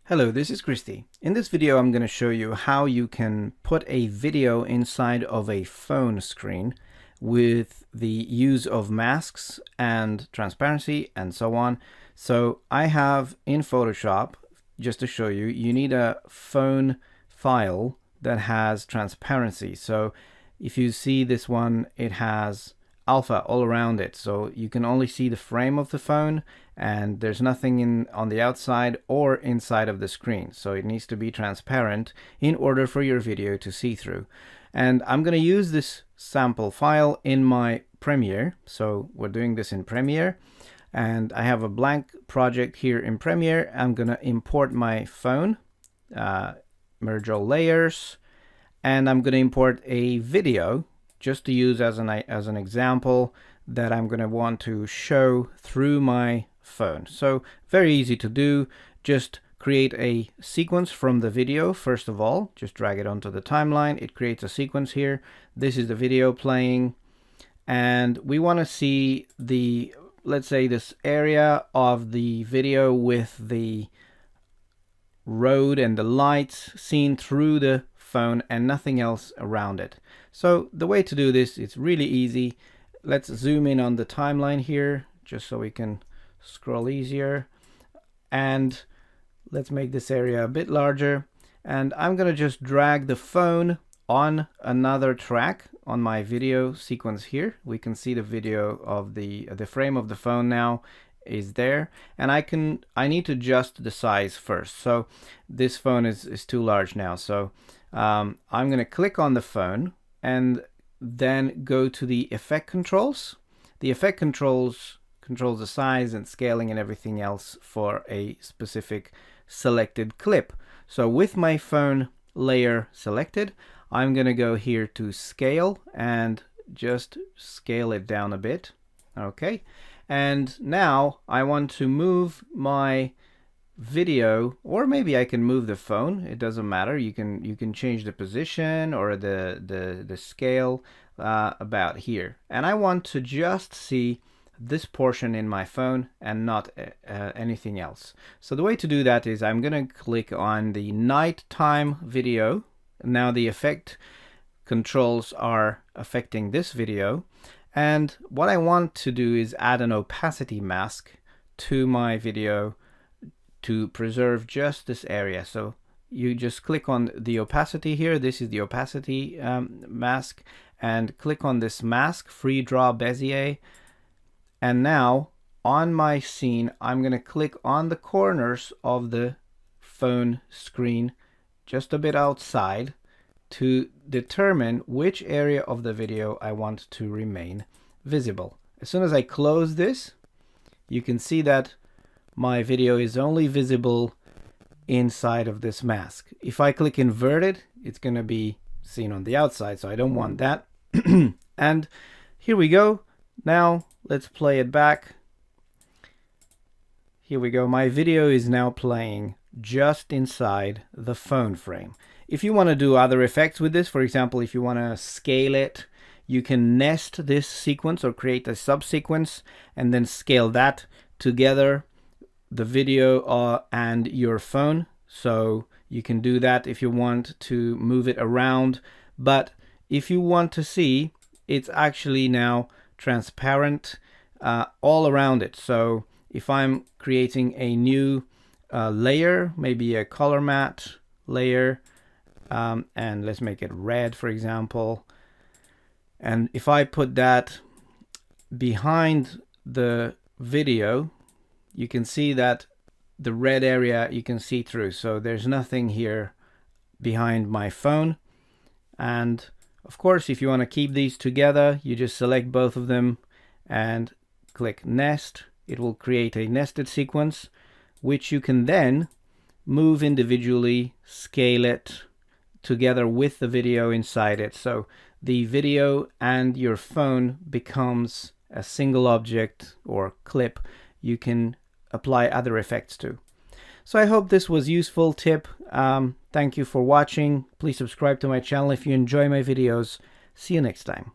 Hello, this is Christy. In this video, I'm going to show you how you can put a video inside of a phone screen with the use of masks and transparency and so on. So I have in Photoshop, just to show you, you need a phone file that has transparency. So if you see this one, it has alpha all around it, so you can only see the frame of the phone and there's nothing on the outside or inside of the screen, so it needs to be transparent in order for your video to see through. And I'm going to use this sample file in my Premiere, so we're doing this in Premiere, and I have a blank project here in Premiere. I'm going to import my phone, merge all layers, and I'm going to import a video just to use as an example that I'm going to want to show through my phone. So very easy to do. Just create a sequence from the video. First of all, just drag it onto the timeline. It creates a sequence here. This is the video playing, and we want to see the, let's say, this area of the video with the road and the lights seen through the phone and nothing else around it. So the way to do this, it's really easy. Let's zoom in on the timeline here just so we can scroll easier, and let's make this area a bit larger, and I'm gonna just drag the phone on another track on my video sequence here. We can see the video of the frame of the phone now is there, and I need to adjust the size first. So this phone is too large now, so I'm going to click on the phone and then go to the effect controls. The effect controls the size and scaling and everything else for a specific selected clip. So with my phone layer selected, I'm going to go here to scale and just scale it down a bit. Okay. And now I want to move my video, or maybe I can move the phone. It doesn't matter. You can change the position or the scale about here. And I want to just see this portion in my phone and not anything else. So the way to do that is I'm going to click on the nighttime video. Now the effect controls are affecting this video. And what I want to do is add an opacity mask to my video to preserve just this area. So you just click on the opacity here. This is the opacity mask, and click on this mask, free draw Bezier. And now on my scene, I'm going to click on the corners of the phone screen just a bit outside to determine which area of the video I want to remain visible. As soon as I close this, you can see that my video is only visible inside of this mask. If I click inverted, it's going to be seen on the outside, so I don't want that. And here we go. Now let's play it back. Here we go. My video is now playing just inside the phone frame. If you want to do other effects with this, for example, if you want to scale it, you can nest this sequence or create a subsequence and then scale that together, the video and your phone. So you can do that if you want to move it around. But if you want to see, it's actually now transparent all around it. So if I'm creating a new layer, maybe a color matte layer, and let's make it red, for example. And if I put that behind the video, you can see that the red area you can see through. So there's nothing here behind my phone. And of course, if you want to keep these together, you just select both of them and click nest. It will create a nested sequence, which you can then move individually, scale it together with the video inside it. So the video and your phone becomes a single object or clip you can apply other effects to. So I hope this was a useful tip. Thank you for watching. Please subscribe to my channel if you enjoy my videos. See you next time.